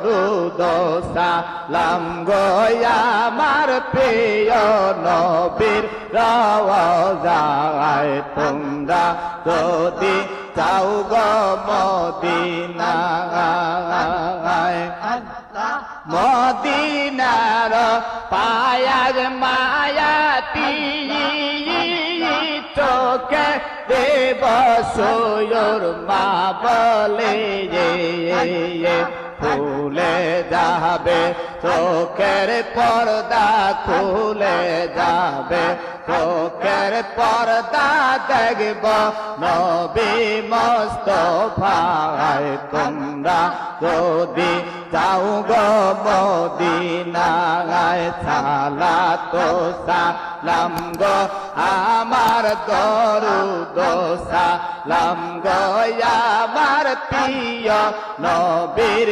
দরুদ সালাম গো আমার প্রিয় নবীর রওজায় তোমরা যদি যাও গো মদিনায় মদিনার পায়ার মায়াতি চোখে দেব সৈয়র মা বলে খুলে যাবে চোখের পর্দা খুলে যাবে চোখের পর্দা দেখব নবী মুস্তাফায় তোমরা যদি যাও গো মদিনায় সালাত সালাম গো আমার দরুদ সালাম গো আমার প্রিয় নবীর